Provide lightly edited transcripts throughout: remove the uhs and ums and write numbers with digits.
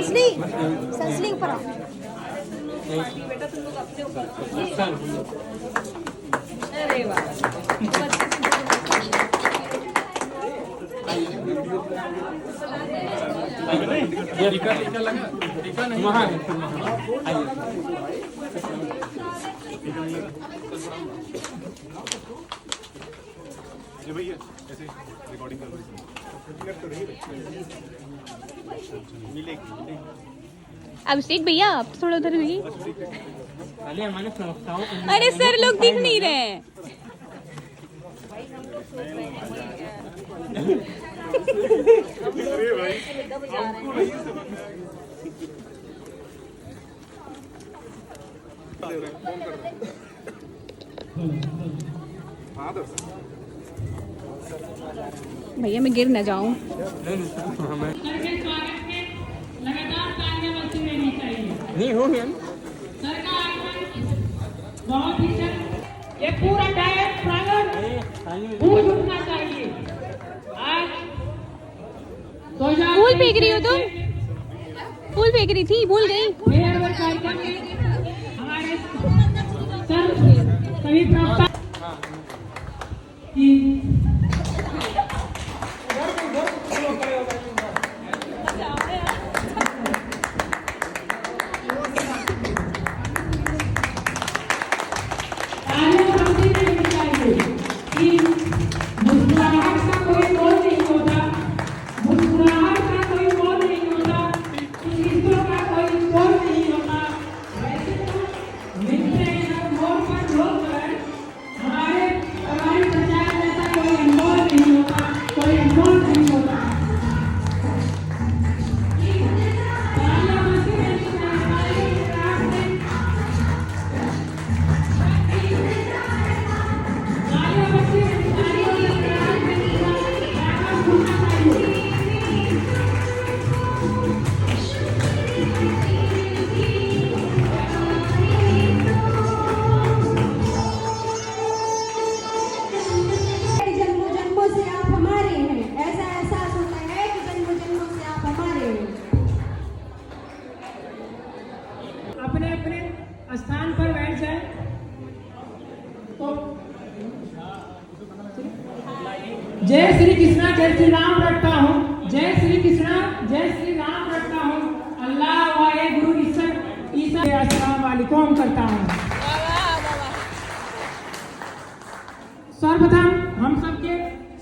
सनस्लिंग पर आओ। बेटा तुम लोग अपने ऊपर अरे वाह टीका लगा टीका नहीं वहाँ ये भैया ऐसे रिकॉर्डिंग कर रही है मिलेगी। अभिषेक भैया आप थोड़ा उधर हुई। अरे सर लोग दिख नहीं रहे हैं। भैया मैं गिर न जाऊं। नहीं हो गया बहुत ही ये पूरा डायट प्रांगण गूंज उठना चाहिए। आज फूल फेंक रही हो तुम? फूल फेंक रही थी, भूल गई। कार्यक्रम में हमारे सर सभी प्रवक्ता स्थान पर बैठ जाए। तो जय श्री कृष्णा जय श्री राम रखता हूँ। जय श्री कृष्णा जय श्री राम रखता हूँ। अल्लाह वाहे गुरु ईसा अस्सलाम वालेकुम करता हूँ। सर्वप्रथम हम सबके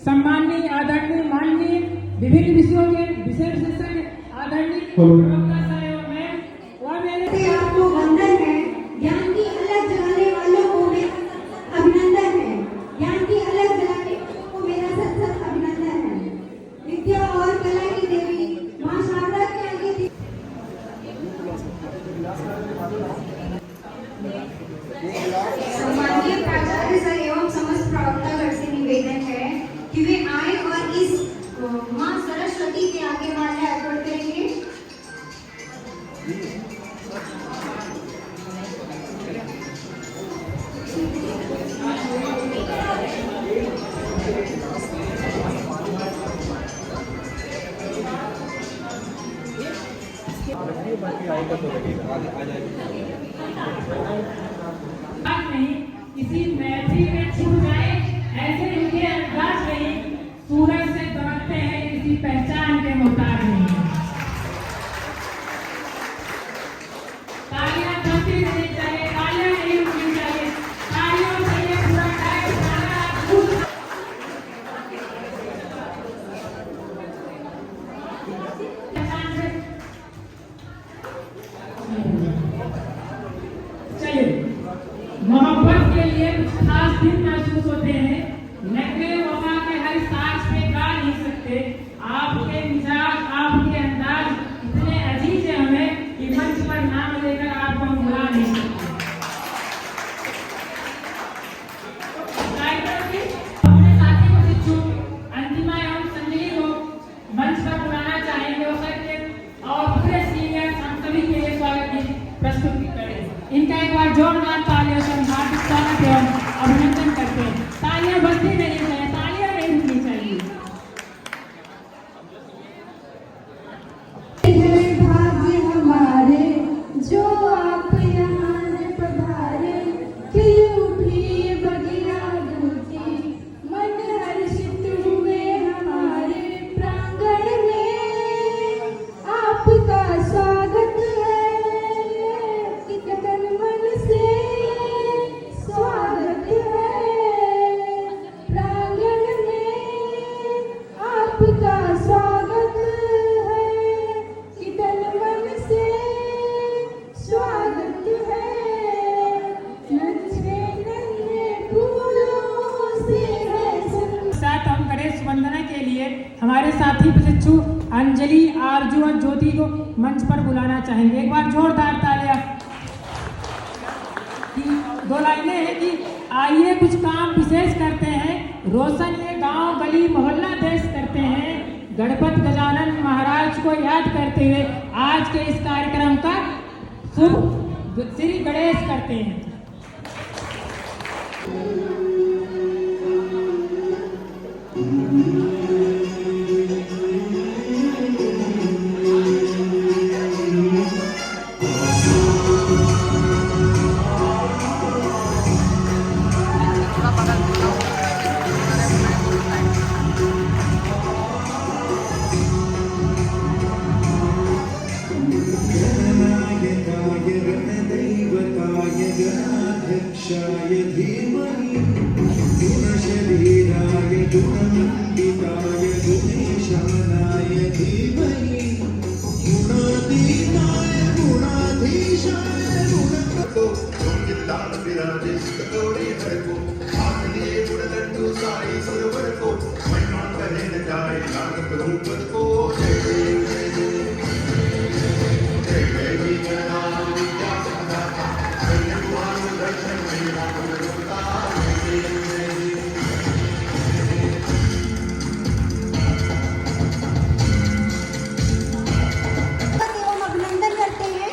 सम्माननीय आदरणीय माननीय विभिन्न विषयों के विषय विशेषज्ञ आदरणीय आपको वंदन है। ज्ञान की अलग जगाने वालों को मेरा अभिनंदन है। ज्ञान की अलग जगाने को मेरा सत अभिनंदन है। विद्या और कला की देवी मां शारदा के आगे सम्माननीय प्राचार्य सर एवं समस्त प्रवक्तागण से निवेदन है कि वे आए और इस मां सरस्वती के आगे माल्या अर्पण करेंगे। नहीं किसी मैत्री में छूट जाए ऐसे इनके अंदाज नहीं। सूरज से दौड़ते हैं किसी पहचान के मोहताज नहीं। तालियां बजती रहनी चाहिए, तालियां नहीं रुकनी चाहिए। तालियों से ये पूरा डायट मोहब्बत के लिए कुछ खास दिन महसूस होते हैं। नकले वफा के हर साज पे गा नहीं सकते। आपके मिजाज आपके अंदाज इतने अजीज है हमें कि मंच पर नाम लेकर आपको हम बुला नहीं सकते। अपने साथी को शिक्षु अंतिमा एवं संजली को मंच पर बुलाना चाहेंगे और पूरे सीनियर हम सभी के लिए स्वागत की प्रस्तुति करें। इनका एक बार जोरदार तालियों से हार्दिक स्वागत एवं अभिनंदन करते हैं। तालियां बजती नहीं चाहिए, तालियां नहीं रुकनी चाहिए। भाग्य को मंच पर बुलाना चाहेंगे। एक बार जोरदार तालियां। दो लाइनें हैं कि आइए कुछ काम विशेष करते हैं, रोशन ये गांव गली मोहल्ला देश करते हैं, गणपत गजानन महाराज को याद करते हुए आज के इस कार्यक्रम का शुभ श्री गणेश करते हैं। गणाध्यक्षाय धीमहि गुणशरीराय गुणमण्डिताय गुणेशानाय धीमहि गुणातीताय गुणाधीशाय गुणप्रतो संगीतान विराजे कटोरी हरको आखिरी गुणलड्डू साई सरोवर को महिमा करे न जाए नानक रूप को जय जय जय जय अभिनंदन करते हैं।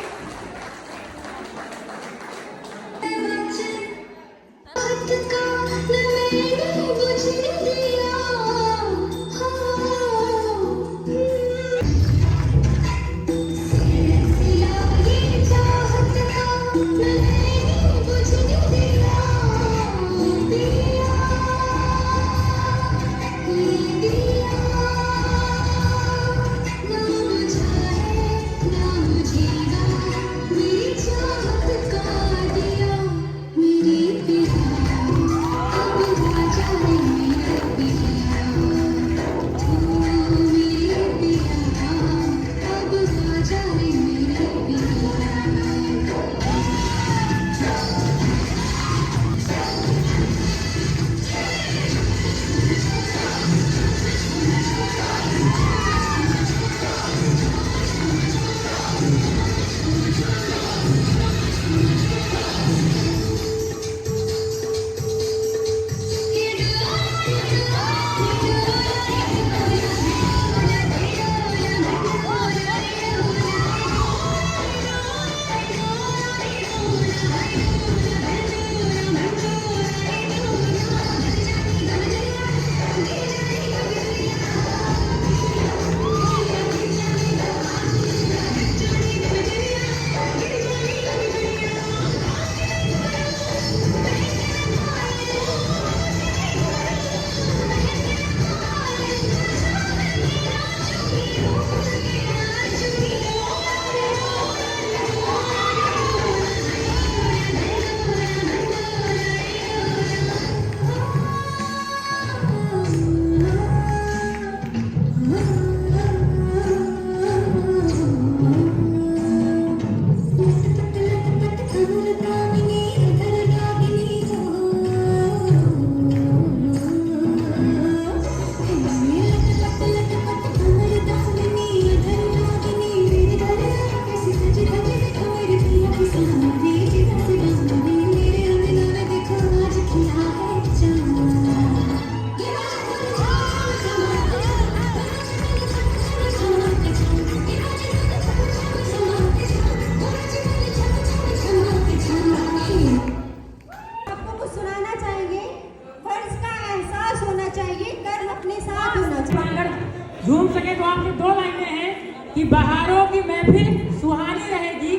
झूम सके तो आपकी दो लाइनें हैं कि बहारों की महफिल सुहानी रहेगी,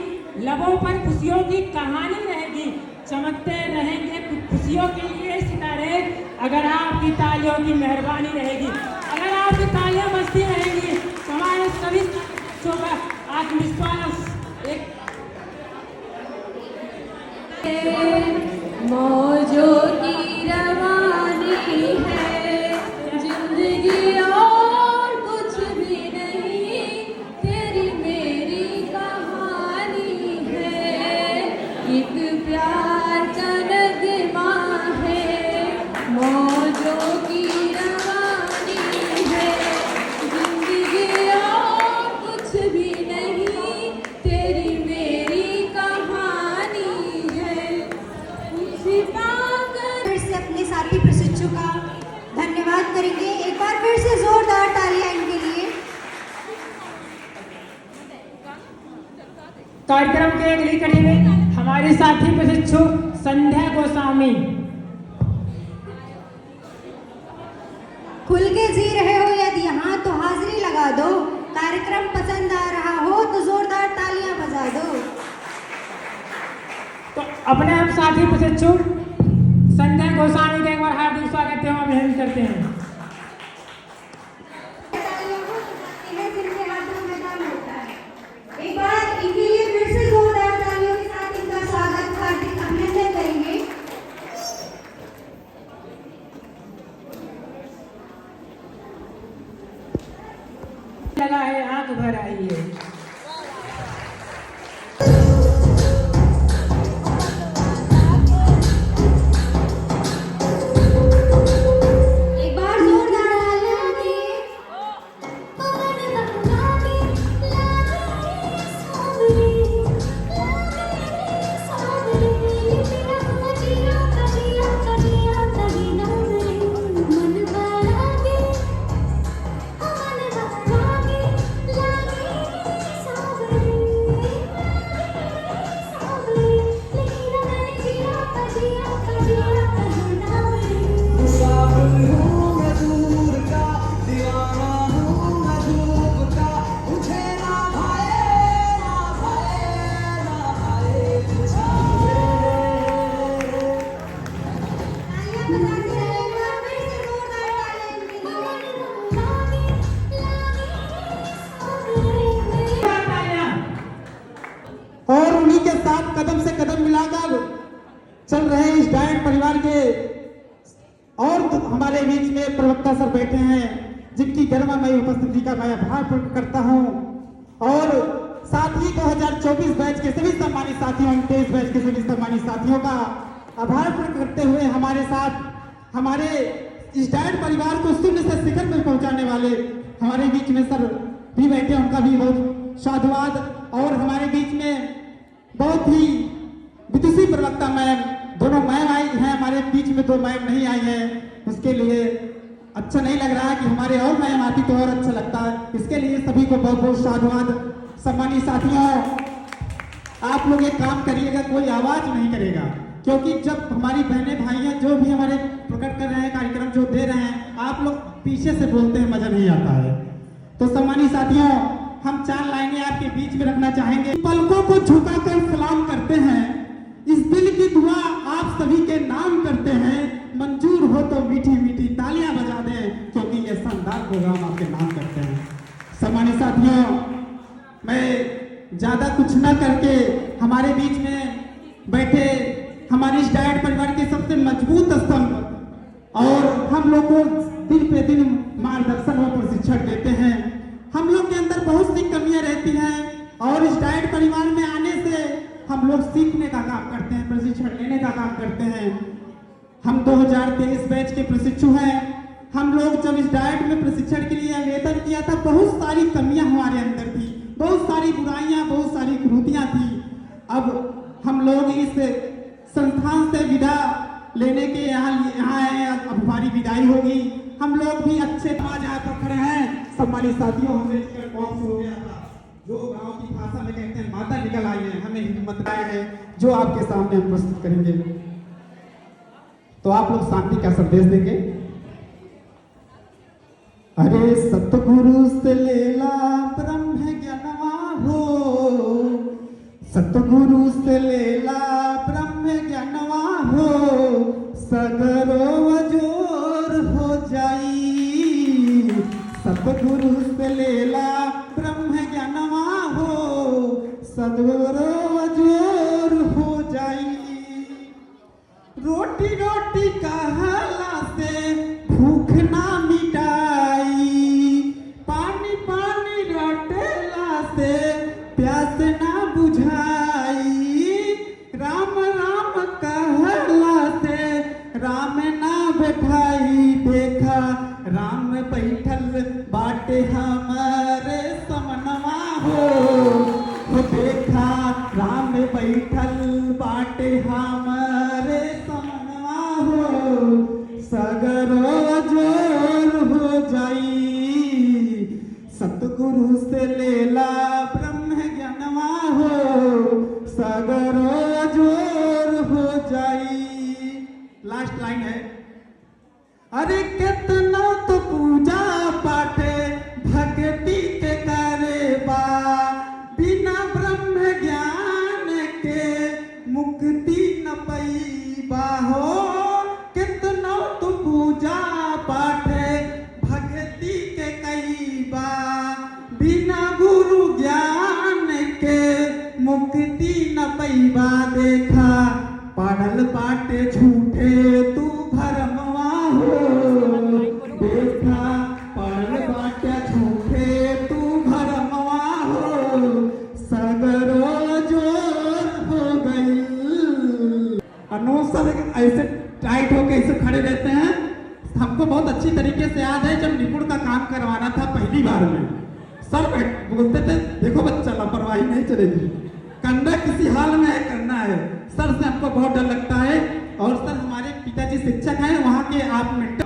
लबों पर खुशियों की कहानी रहेगी, चमकते रहेंगे खुशियों के लिए सितारे अगर आपकी तालियों की मेहरबानी रहेगी। अगर आपकी तालियां बजती रहेंगी तो हमारे सभी बच्चों का आत्मविश्वास एक मौजों की रवानी है जिंदगी और कुछ भी नहीं, तेरी मेरी कहानी है, एक प्यार का नगमा है। मौजों की रवानी है जिंदगी और कुछ भी नहीं। कार्यक्रम के अगली कड़ी में हमारे साथी प्रशिक्षु संध्या गोस्वामी। खुल के जी रहे हो यदि यहाँ तो हाजिरी लगा दो, कार्यक्रम पसंद आ रहा हो तो जोरदार तालियां बजा दो। तो अपने हम साथी प्रशिक्षु संध्या गोस्वामी का एक बार हार्दिक स्वागत एवं अभिनंदन करते हैं। एक बार इनके लिए फिर से जोरदार तालियों के साथ इनका स्वागत हार्दिक अभिनंदन करेंगे। लगा है आंख भर आई है। और उन्हीं के साथ कदम से कदम मिलाकर चल रहे इस डायन परिवार के और हमारे बीच में प्रवक्ता सर बैठे हैं, जिनकी गरिमामयी उपस्थिति का मैं आभार प्रकट करता हूं। और साथ ही 2024 बैच के सभी सम्मानित साथियों, 23 बैच के सभी सम्मानित साथियों का आभार प्रकट करते हुए हमारे साथ हमारे इस डायन परिवार को शून्य से शिखर में पहुंचाने वाले हमारे बीच में सर भी बैठे, उनका भी बहुत साधुवाद। और हमारे बीच में बहुत ही विदुषी प्रवक्ता मैम, दोनों मैम आई हैं हमारे बीच में, 2 मैम नहीं आई हैं, उसके लिए अच्छा नहीं लग रहा है कि हमारे और मैम आती तो और अच्छा लगता है। इसके लिए सभी को बहुत बहुत साधुवाद। सम्मानित साथियों, आप लोग एक काम करिएगा, कोई आवाज नहीं करेगा, क्योंकि जब हमारी बहनें भाइयां जो भी हमारे प्रकट कर रहे हैं, कार्यक्रम जो दे रहे हैं, आप लोग पीछे से बोलते हैं, मजा नहीं आता है। तो सम्मानित साथियों, हम 4 लाइनें आपके बीच में रखना चाहेंगे। पलकों को झुकाकर सलाम करते हैं, इस दिल की दुआ आप सभी के नाम करते हैं, मंजूर हो तो मीठी मीठी तालियां बजा दें, क्योंकि ये शानदार प्रोग्राम आपके नाम करते हैं। सम्मानित साथियों, मैं ज्यादा कुछ न करके हमारे बीच में बैठे हमारे इस डायट परिवार के सबसे मजबूत स्तंभ और हम लोग को दिन पे दिन मार्गदर्शन और प्रशिक्षण देते हैं। हम लोग के अंदर बहुत सी कमियां रहती हैं और इस डायट परिवार में आने से हम लोग सीखने का काम करते हैं, प्रशिक्षण लेने का काम करते हैं। हम 2023 बैच के प्रशिक्षु हैं। हम लोग जब इस डायट में प्रशिक्षण के लिए आवेदन किया था, बहुत सारी कमियां हमारे अंदर थी, बहुत सारी बुराइयां, बहुत सारी कुरीतियां थी। अब हम लोग इस संस्थान से विदा लेने के यहाँ आए, अब हमारी विदाई होगी। हम लोग भी अच्छे समाज यहाँ पर खड़े हैं। सम्मानित साथियों, हमें कॉम्स हो गया था, जो गांव की भाषा में कहते हैं माता निकल आई है, हमें हिम्मत आए हैं जो आपके सामने हम प्रस्तुत करेंगे। तो आप लोग शांति का संदेश देंगे। अरे सतगुरु से लेला ब्रह्म ज्ञानवा हो, सतगुरु से लेला ब्रह्म ज्ञानवा हो, सगरो वजोर हो जाई। सतगुरु से लेला ब्रह्म ज्ञानवा हो, सगरो वजोर हो जाई। रोटी रोटी कहला से भूख ना मिटाई, पानी पानी रटेला से प्यास ना बुझाई। राम राम कहला से राम ना बैठाई, देखा राम बैठल बाटे हमारे समनवा हो, देखा राम बैठल बाटे हमारे समनवा हो, सगरो जोर हो जाई। सतगुरु से लेला ब्रह्म ज्ञानवा हो, सगरो जोर हो जाई। लास्ट लाइन है, अरे कितना तो पूजा पाठे भक्ति के करे बा, बिना ब्रह्म ज्ञान के मुक्ति न पैबा हो। कितना तो पूजा पाठे भक्ति के कईबा, बिना गुरु ज्ञान के मुक्ति न पैबा। देखा पढ़ल बाटे झूठे तू भरमवा हो, देखा पढ़ल बाटे झूठे तू भरमवा हो, सगरो जोर हो गई। अनूप सर ऐसे टाइट होके ऐसे खड़े रहते हैं। हमको बहुत अच्छी तरीके से याद है जब निपुण का काम करवाना था पहली बार में, सर बोलते थे देखो बच्चा लापरवाही नहीं चलेगी, करना किसी हाल में है, करना है। सर से हमको बहुत डर लगता है। और सर हमारे पिताजी शिक्षक हैं, वहाँ के आप मेंटर,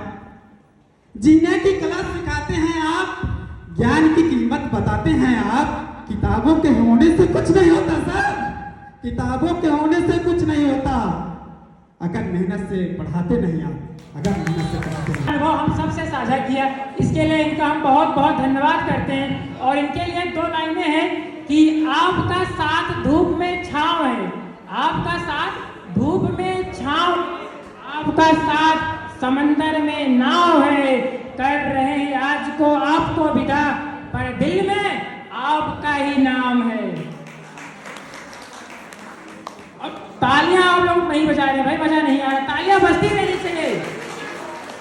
जीने की कला सिखाते हैं आप, ज्ञान की कीमत बताते हैं आप। किताबों के होने से कुछ नहीं होता सर, किताबों के होने से कुछ नहीं होता अगर मेहनत से पढ़ाते नहीं आप, अगर मेहनत से पढ़ाते नहीं। वो हम सबसे साझा किया, इसके लिए इनका हम बहुत बहुत धन्यवाद करते हैं। और इनके लिए 2 लाइनें हैं कि आपका साथ धूप में छांव है, आपका साथ धूप में छांव, आपका साथ समंदर में नाव है। कर रहे आज को आपको विदा, पर दिल में आपका ही नाम है। और तालियां आप लोग नहीं बजा रहे भाई, मजा नहीं आ रहा, तालियां बजती रहनी चाहिए।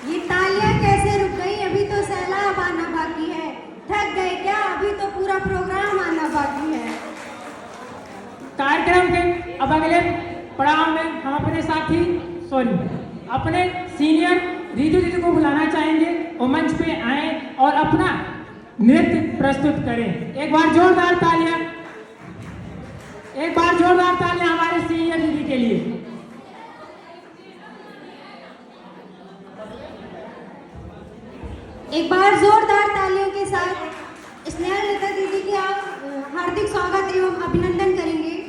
ये तालियां कैसे रुक गई? अभी तो सैलाब आना बाकी है। थक गए क्या? अभी तो पूरा प्रोग्राम आना बाकी है। कार्यक्रम के अब अगले पड़ाव में हम अपने साथी अपने सीनियर रितु दीदी को बुलाना चाहेंगे, वो मंच पे आए और अपना नृत्य प्रस्तुत करें। एक बार जोरदार तालियां, एक बार जोरदार तालियां हमारे सीनियर दीदी के लिए। एक बार जोरदार तालियों के साथ स्नेहलता दीदी की हार्दिक स्वागत एवं अभिनंदन करेंगे।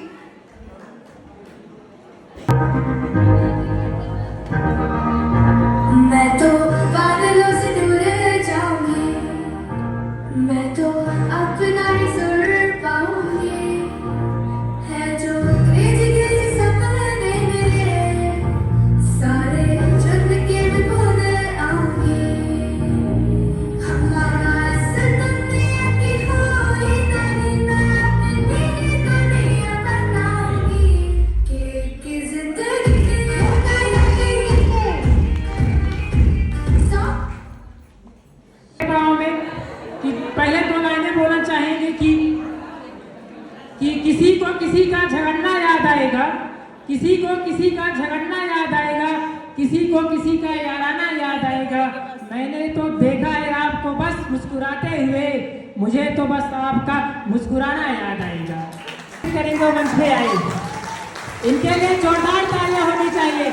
मैं तो बादलों से दूर जाऊंगी, मैं तो अपना ही सुर पाऊंगी। है जो क्रेजी क्रेजी सपने मेरे, सारे चुन के मैं भूल आऊंगी। हमारा सनम दिया कि होई नहीं, मैं अपनी दुनिया बनाऊंगी। कि जिंदगी पहले 2 लाइनें बोलना चाहेंगे कि किसी को किसी का झगड़ना याद आएगा, किसी को किसी का झगड़ना याद आएगा, किसी को किसी का याराना याद आएगा। मैंने तो देखा है आपको बस मुस्कुराते हुए, मुझे तो बस आपका मुस्कुराना याद आएगा। करेंगे मंच पे आए, इनके लिए जोरदार तालियां होनी चाहिए,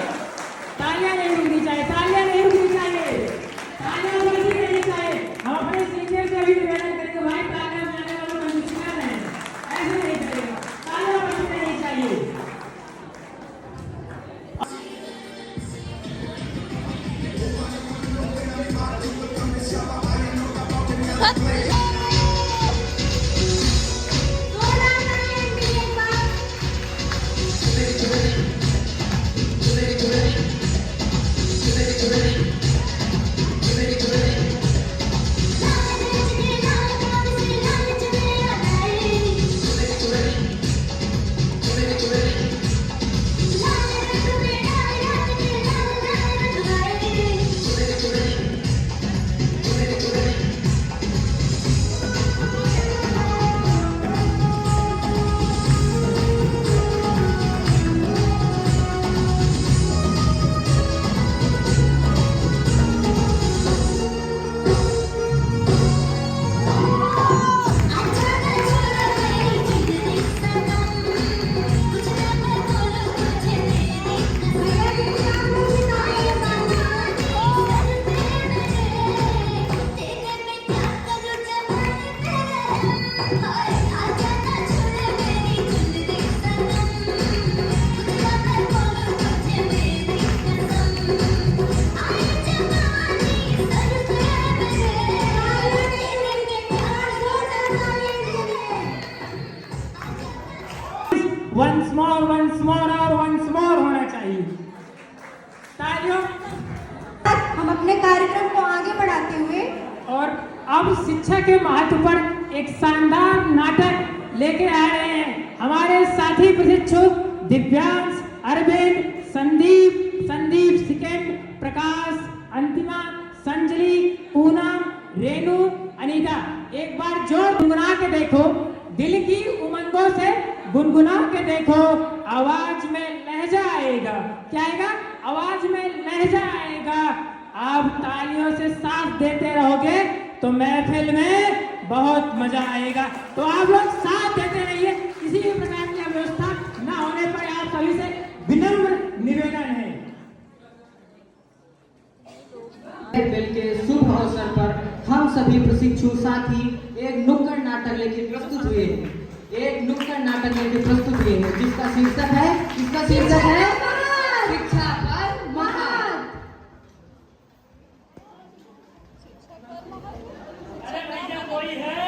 तालियां नहीं रुकनी चाहिए, तालियां नहीं रुकनी चाहिए, तालियां बजती रहनी चाहिए। हम अपने सीनियर से भी निवेदन करेंगे भाई तालियां बजाने वालों को मुस्कुरा रहे हैं, ऐसे नहीं चलेगा, तालियां बजती रहनी चाहिए। जोरदार तालियां वंस मोर और वंस मोर होना चाहिए। तालियों। हम अपने कार्यक्रम को आगे बढ़ाते हुए और अब शिक्षा के महत्व पर एक शानदार नाटक लेके आ रहे हैं हमारे साथी प्रशिक्षु दिव्यांश, अरविंद, संदीप सेकंड, प्रकाश, अंतिमा, संजलि, पूनम, रेणु, अनीता। एक बार जोर गुनगुना के देखो, दिल की उमंगों से गुनगुना के देखो, आवाज में लहजा आएगा। क्या आएगा? आवाज में लहजा आएगा। आप तालियों से साथ देते रहोगे तो महफिल में बहुत मजा आएगा। तो आप लोग साथ देते रहिए। किसी भी प्रकार की व्यवस्था न होने पर आप सभी से विनम्र निवेदन है। बेल के शुभ अवसर पर हम सभी प्रशिक्षु साथी एक नुक्कड़ नाटक लेके प्रस्तुत हुए हैं। जिसका शीर्षक है शिक्षा पर महान। अरे भैया कोई है?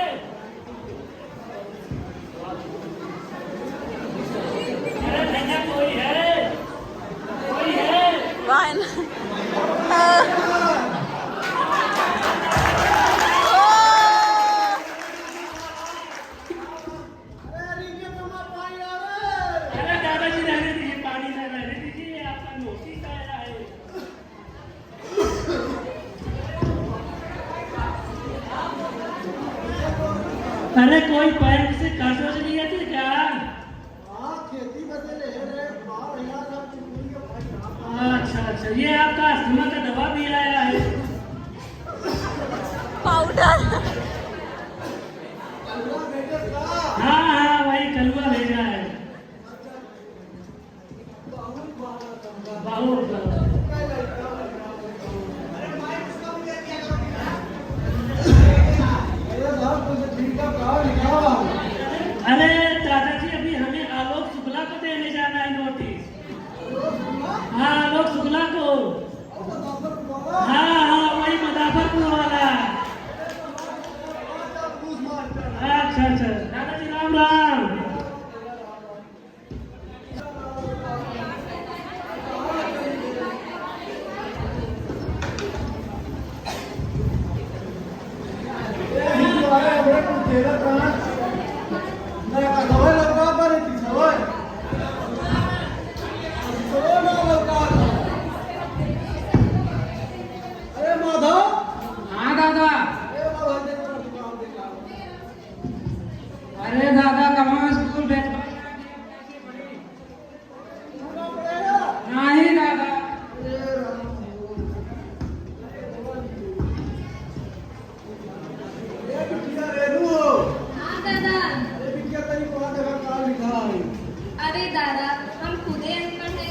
अरे भैया कोई है? कोई है? अरे दादाजी रहने दीजिए, पानी में रहने दीजिए, आपका नोटिस आया है। अरे कोई पैर से कर्ज नहीं आती क्या? अच्छा, ये आपका अस्थमा का दवा भी आया है। पाउडर। हाँ वही कलुआ भेजा है। बहुत अरे दादाजी अभी हमें आलोक शुक्ला को देने जाना है नोटिस। हाँ आलोक शुक्ला को। हाँ वही मदाफरपुर वाला। अच्छा दादाजी राम राम। हाँ दादा। अरे दादा कहाँ स्कूल भेज नहीं दादा। हाँ दादा। अरे दादा हम खुद ही अनपढ़ हैं।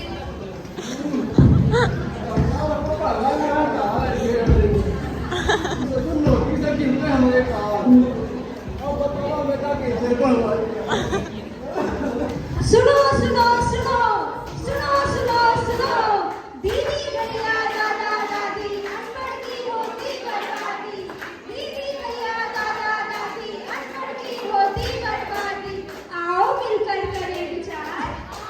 सुनो सुनो सुनो सुनो सुनो सुनो, दीदी भैया दादा दादी अनपढ़ की होती बर्बादी। दीदी भैया दादा दादी अनपढ़ की होती बर्बादी। आओ मिलकर करें विचार,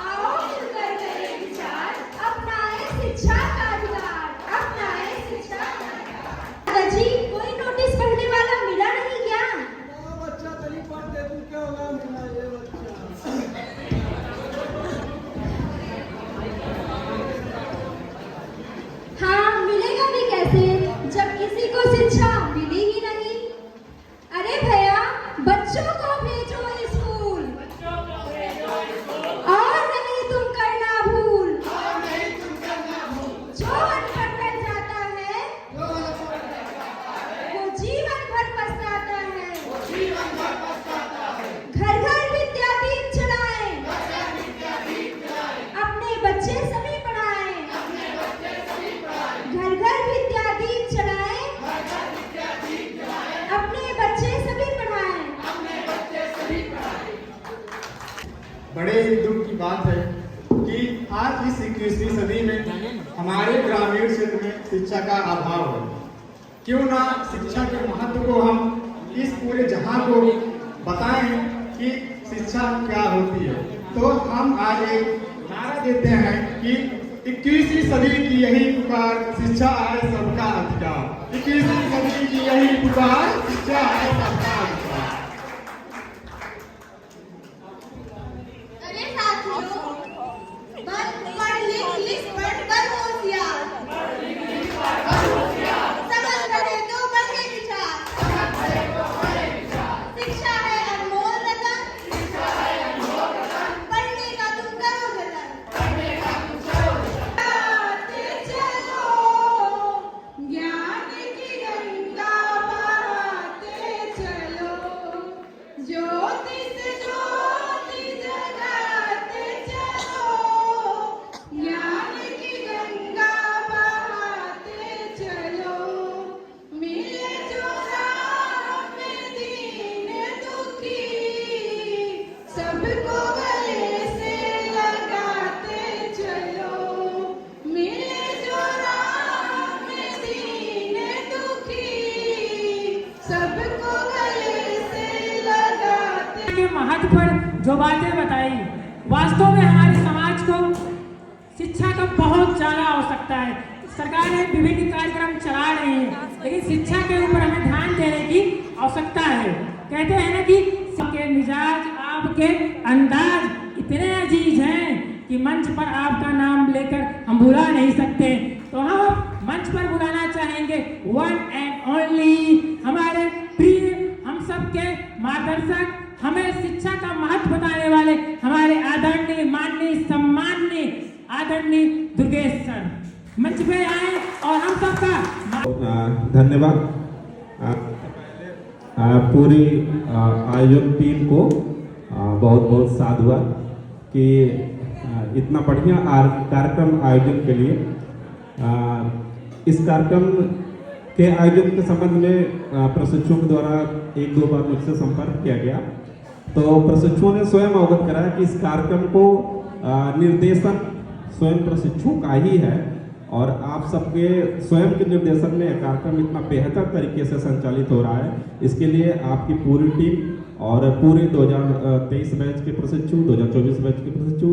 आओ मिलकर करें विचार, अपनाएं शिक्षा का अधिकार, अपनाएं शिक्षा का अधिकार। दादाजी कोई नोटिस पढ़ने वाला मिला नहीं क्या? हाँ मिलेगा भी कैसे जब किसी को शिक्षा मिली ही नहीं। अरे भैया बच्चों को भेजो स्कूल और नहीं तुम करना भूल। जो अनपढ़ रह जाता है वो जीवन भर पछताता है। घर घर विद्यादीप चलाएं, अपने बच्चे सभी पढ़ाएं। घर घर विद्यादीप चलाएं, अपने बच्चे सभी पढ़ाएं। बड़े ही दुख की बात है कि आज इस 21वीं सदी में हमारे ग्रामीण क्षेत्र में शिक्षा का अभाव है। क्यों ना शिक्षा के महत्व को हम इस पूरे जहां को बताएं कि शिक्षा क्या होती है। तो हम आज एक नारा देते हैं कि 21वीं सदी की यही पुकार, शिक्षा है सबका अधिकार। 21वीं सदी की यही पुकार, शिक्षा है सबका अधिकार। अरे साथियों, पढ़ लिख पढ़ होशियार, समझ बने तो बढ़े विचार। शिक्षा है अनमोल रतन, पढ़ने का तुम करो जतन। चलो ज्ञान की गंगा बहाते चलो, ज्योति से ज्योति जगाते चलो, ज्ञान की गंगा बहाते चलो। मिले जो राह में दीन दुखी, सबको गले से लगाते चलो। मिले जो राह में दीन दुखी, सबको गले से लगाते। के महत्व पर जो बातें बताई, वास्तव में हमारे समाज को शिक्षा का बहुत ज़्यादा आवश्यकता है। सरकार ने विभिन्न कार्यक्रम चला रही है, लेकिन शिक्षा के ऊपर हमें ध्यान देने की आवश्यकता है। कहते हैं ना कि सबके मिजाज आपके अंदाज इतने अजीज हैं कि मंच पर आपका नाम लेकर हम भुला नहीं सकते। तो हम मंच पर बुलाना चाहेंगे वन एंड ओनली हमारे प्रिय, हम सबके मार्गदर्शक, हमें शिक्षा का महत्व बताने वाले हमारे आदरणीय, माननीय, सम्माननीय आदरणीय दुर्गेश सर मंच पे आए और हम सबका धन्यवाद। पूरी आयोजक टीम को बहुत बहुत साधुवाद कि इतना बढ़िया कार्यक्रम आयोजन के लिए। इस कार्यक्रम के आयोजन के संबंध में प्रशिक्षुओं के द्वारा 1-2 बार मुझसे संपर्क किया गया, तो प्रशिक्षुओं ने स्वयं अवगत कराया कि इस कार्यक्रम को निर्देशन स्वयं प्रशिक्षुओं का ही है और आप सबके स्वयं के निर्देशन में यह कार्यक्रम इतना बेहतर तरीके से संचालित हो रहा है। इसके लिए आपकी पूरी टीम और पूरे 2023 बैच के प्रशिक्षु, 2024 बैच के प्रशिक्षु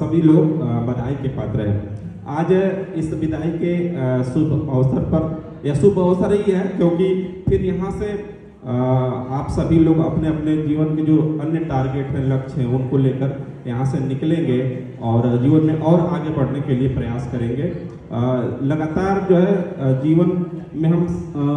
सभी लोग बधाई के पात्र हैं। आज इस विदाई के शुभ अवसर पर, यह शुभ अवसर ही है क्योंकि फिर यहाँ से आप सभी लोग अपने अपने जीवन के जो अन्य टारगेट हैं, लक्ष्य हैं, उनको लेकर यहाँ से निकलेंगे और जीवन में और आगे बढ़ने के लिए प्रयास करेंगे। लगातार जो है जीवन में हम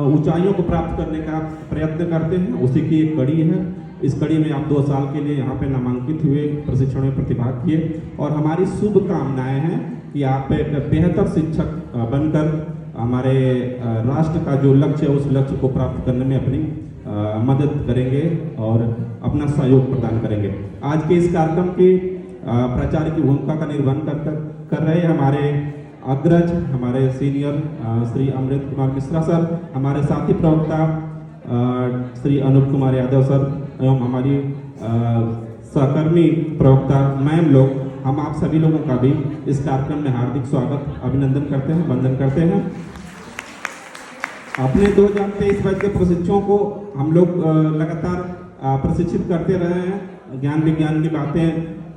ऊंचाइयों को प्राप्त करने का प्रयत्न करते हैं, उसी की एक कड़ी है। इस कड़ी में आप 2 साल के लिए यहाँ पे नामांकित हुए, प्रशिक्षण में प्रतिभाग किए और हमारी शुभकामनाएं हैं कि आप एक बेहतर शिक्षक बनकर हमारे राष्ट्र का जो लक्ष्य है उस लक्ष्य को प्राप्त करने में अपनी मदद करेंगे और अपना सहयोग प्रदान करेंगे। आज के इस कार्यक्रम की प्राचार्य की भूमिका का निर्वहन कर रहे हमारे अग्रज, हमारे सीनियर श्री अमृत कुमार मिश्रा सर, हमारे साथी प्रवक्ता श्री अनूप कुमार यादव सर एवं हमारी सहकर्मी प्रवक्ता मैम लोग, हम आप सभी लोगों का भी इस कार्यक्रम में हार्दिक स्वागत, अभिनंदन करते हैं, वंदन करते हैं। अपने 2023 बैच के प्रशिक्षुओं को हम लोग लगातार प्रशिक्षित करते रहे हैं। ज्ञान विज्ञान की बातें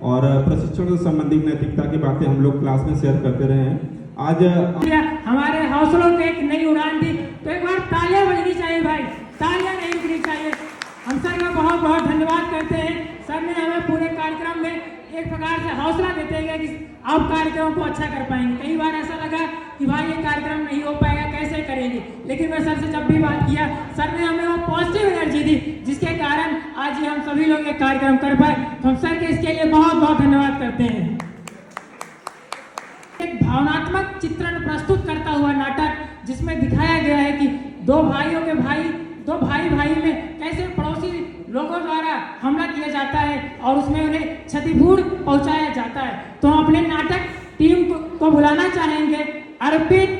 और प्रशिक्षण से संबंधित नैतिकता की बातें हम लोग क्लास में शेयर करते रहे हैं। आज हमारे हौसलों पे एक नई उड़ान दी, तो एक बार तालियां बजनी चाहिए भाई, तालियां नहीं रुकनी चाहिए। हम सर का बहुत बहुत धन्यवाद करते हैं। सर ने हमें पूरे कार्यक्रम में एक प्रकार से हौसला देते हैं कि आप कार्यक्रम को अच्छा कर पाएंगे। कई बार ऐसा लगा कि भाई ये कार्यक्रम नहीं हो पाएगा, कैसे करेंगे, लेकिन मैं सर से जब भी बात किया, सर ने हमें वो पॉजिटिव एनर्जी दी जिसके कारण आज ये हम सभी लोग ये कार्यक्रम कर पाए। तो हम सर के इसके लिए बहुत बहुत धन्यवाद करते हैं। एक भावनात्मक चित्रण प्रस्तुत करता हुआ नाटक जिसमें दिखाया गया है कि दो भाई में कैसे पड़ोसी लोगों द्वारा हमला किया जाता है और उसमें उन्हें क्षतिपूर्ति पहुंचाया जाता है। तो हम अपने नाटक टीम को बुलाना चाहेंगे, अर्पित,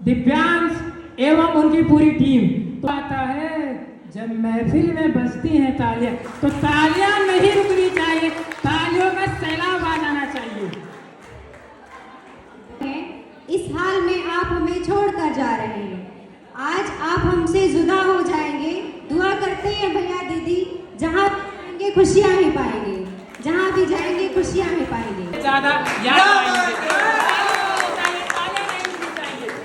दिव्यांश एवं उनकी पूरी टीम। तो आता है जब महफिल में बजती हैं तालियां, तो तालियां नहीं रुकनी चाहिए, तालियों का सैलाब आ जाना चाहिए। इस हाल में आप हमें छोड़कर जा रहे हैं, आज आप हमसे जुदा हो जाएंगे। दुआ करते हैं भैया दीदी, जहाँ जाएंगे खुश ही पाएंगे, जहाँ भी जाएंगे खुशियाँ ही पाएंगे। ज्यादा याद आएंगे। तालियां नहीं होनी चाहिए।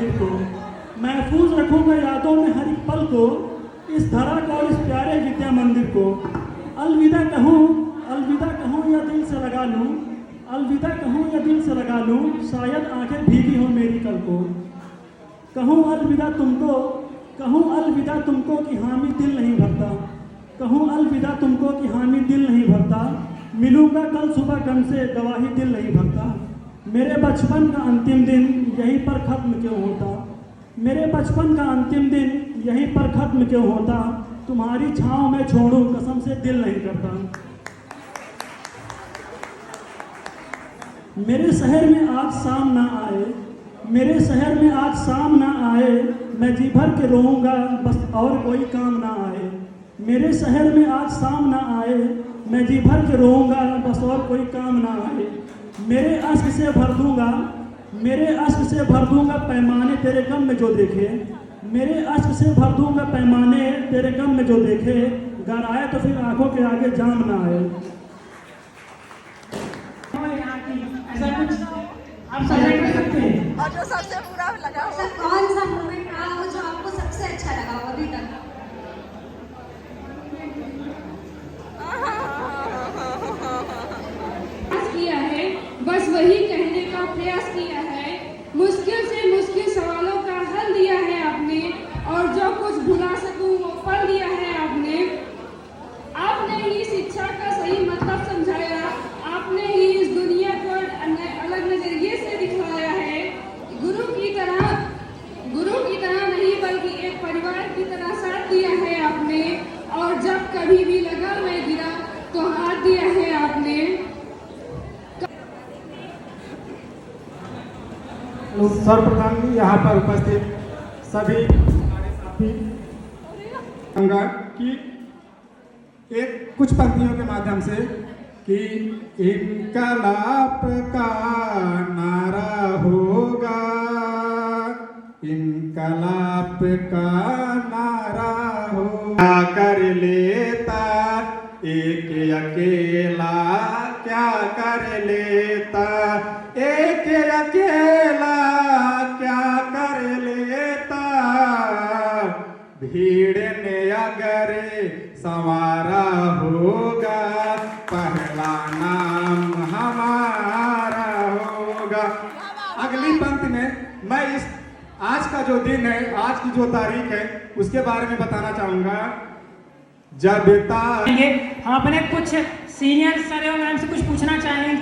मंदिर को। महफूज रखूंगा यादों में हर एक पल को, इस धरा को और इस प्यारे विद्या मंदिर को। अलविदा कहूँ या दिल से लगा लूँ, अलविदा कहूँ या दिल से लगा लूँ, शायद आंखें भीगी हो मेरी कल को। कहूँ अलविदा तुमको कि हामी दिल नहीं भरता, कहूँ अलविदा तुमको कि हामी दिल नहीं भरता, मिलूंगा कल सुबह गम से गवाही दिल नहीं भरता। मेरे बचपन का अंतिम दिन यहीं पर ख़त्म क्यों होता, मेरे बचपन का अंतिम दिन यहीं पर ख़त्म क्यों होता, तुम्हारी छाँव में छोड़ूं कसम से दिल नहीं करता। मेरे शहर में आज शाम ना आए, मेरे शहर में आज शाम ना आए, मैं जी भर के रोऊंगा बस और कोई काम ना आए। मेरे शहर में आज शाम ना आए, मैं जी भर के रोऊंगा बस और कोई काम ना आए। मेरे अश्क से भर दूंगा पैमाने तेरे गम में जो देखे, मेरे अश्क से भर दूंगा पैमाने तेरे गम में जो देखे, घर आए तो फिर आंखों के आगे जाम ना आए। ऐसा कुछ आप सजेस्ट कर सकते हैं? और जो सबसे बुरा लगा हो, सर कौन सा मोमेंट रहा हो जो आपको सबसे अच्छा लगा हो अभी तक? किया है, बस वही कहने का प्रयास किया है। मुश्किल से मुश्किल सवालों का हल दिया है आपने, और जो कुछ भुला सकूं वो पल दिया है आपने। आपने ही शिक्षा का सही मतलब समझाया, आपने ही इस दुनिया को अलग नजरिए से दिखलाया है। गुरु की तरह नहीं बल्कि एक परिवार की तरह साथ दिया है आपने, और जब कभी भी लगा मैं गिरा तो हाथ दिया है आपने। सर्वप्रथम यहाँ पर उपस्थित सभी हमारे साथी कि एक कुछ पंक्तियों के माध्यम से कि इनकलाब का नारा होगा, इनकलाब का नारा होगा, कर लेता एक अकेला क्या कर लेता, एक अकेला क्या कर लेता, भीड़ ने अगर संवारा होगा, पहला नाम हमारा होगा। अगली पंक्ति में मैं इस आज का जो दिन है, आज की जो तारीख है, उसके बारे में बताना चाहूँगा। जब हम अपने कुछ सीनियर सर एवं मैम से कुछ पूछना चाहेंगे,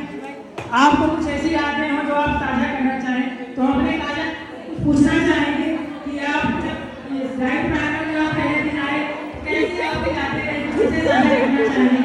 आपको कुछ ऐसी यादें हो जो आप साझा करना चाहें, तो हम अपने पूछना चाहेंगे कि आप जब गाइड प्लानर जो आप पहले दिन आए, कैसे आप यादें हैं, किससे साझा करना चाहेंगे?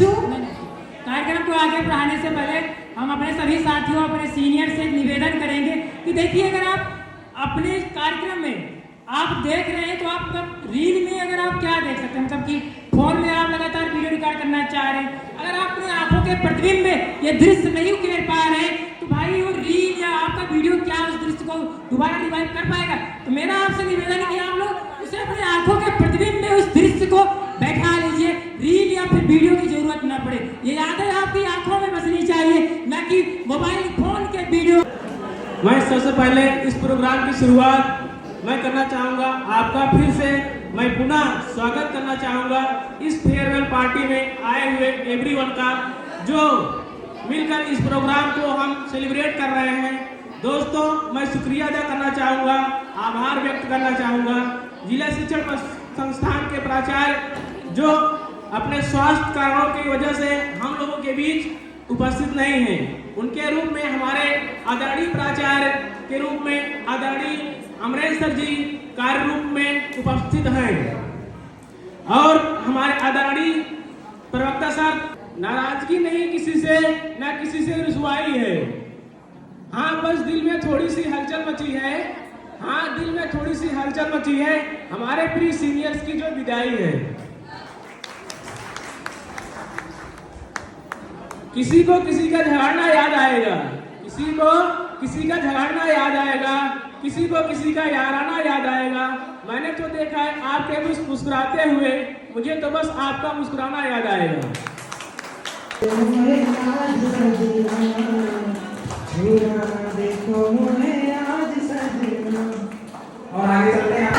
हूँ। कार्यक्रम को आगे बढ़ाने से पहले हम अपने सभी साथियों, अपने सीनियर से एक निवेदन करेंगे कि देखिए, अगर आप अपने कार्यक्रम में आप देख रहे हैं तो आप रील में अगर आप क्या देख सकते हैं, मतलब कि फोन में आप लगातार वीडियो रिकॉर्ड करना चाह रहे हैं, अगर आप अपने आंखों के प्रतिबिंब में ये दृश्य नहीं उकेर पा रहे हैं तो भाई वो रील या आपका वीडियो क्या उस दृश्य को दोबारा रिवाइव कर पाएगा। तो मेरा आपसे निवेदन है कि आप लोग उसे अपने आंखों के प्रतिबिंब में उस दृश्य को बैठा लीजिए, रील या फिर वीडियो की जरूरत न पड़े। ये यादें आपकी आंखों में बसनी चाहिए, न कि मोबाइल फोन के वीडियो। मैं सबसे पहले इस प्रोग्राम की शुरुआत मैं करना चाहूँगा, आपका फिर से मैं पुनः स्वागत करना चाहूँगा इस फेयरवेल पार्टी में आए हुए एवरीवन का, जो मिलकर इस प्रोग्राम को हम सेलिब्रेट कर रहे हैं। दोस्तों, मैं शुक्रिया अदा करना चाहूँगा, आभार व्यक्त करना चाहूँगा जिला शिक्षण संस्थान के प्राचार्य जो अपने स्वास्थ्य कारणों की वजह से हम लोगों के बीच उपस्थित नहीं हैं। उनके रूप में हमारे आदरणीय प्राचार्य के रूप में आदरणीय अमरेश सर जी कार्य रूप में उपस्थित हैं, और हमारे आदरणीय प्रवक्ता सर, नाराजगी नहीं किसी से, न किसी से रुसवाई है। हाँ, बस दिल में थोड़ी सी हलचल मची है। हाँ, दिल में थोड़ी सी हलचल मची है हमारे प्री सीनियर्स की जो विदाई है। किसी को किसी का झगड़ना याद आएगा, किसी को किसी का झगड़ना याद आएगा, किसी को किसी का याराना याद आएगा। मैंने तो देखा है आपके मुस्कुराते हुए, मुझे तो बस आपका मुस्कुराना याद आएगा। और आगे चलते हैं।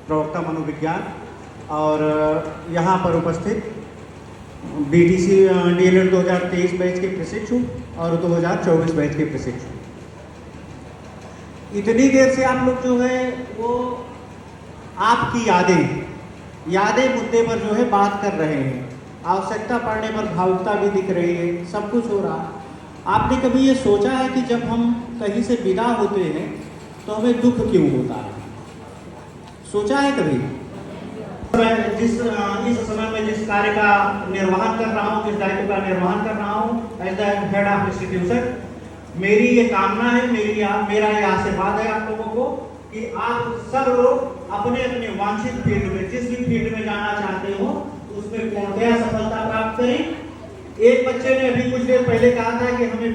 प्रवक्ता मनोविज्ञान और यहाँ पर उपस्थित बीटीसी डीएलएड 2023 बैच के प्रशिक्षु और 2024 बैच के प्रशिक्षु। इतनी देर से आप लोग जो है वो आपकी यादें मुद्दे पर जो है बात कर रहे हैं। आवश्यकता पड़ने पर भावुकता भी दिख रही है, सब कुछ हो रहा। आपने कभी ये सोचा है कि जब हम कहीं से विदा होते हैं तो हमें दुख क्यों होता है? सोचा है कभी? मैं इस समय में जिस कार्य का निर्वहन कर रहा हूँ, जिस दायित्व का निर्वहन कर रहा हूँ as the head of institution, मेरी ये कामना है, मेरा ये आशीर्वाद है आप लोगों को कि आप सब लोग अपने अपने वांछित फील्ड में, जिस भी फील्ड में जाना चाहते हो उसमें पूर्णतया सफलता प्राप्त करें। एक बच्चे ने अभी कुछ देर पहले कहा था कि हमें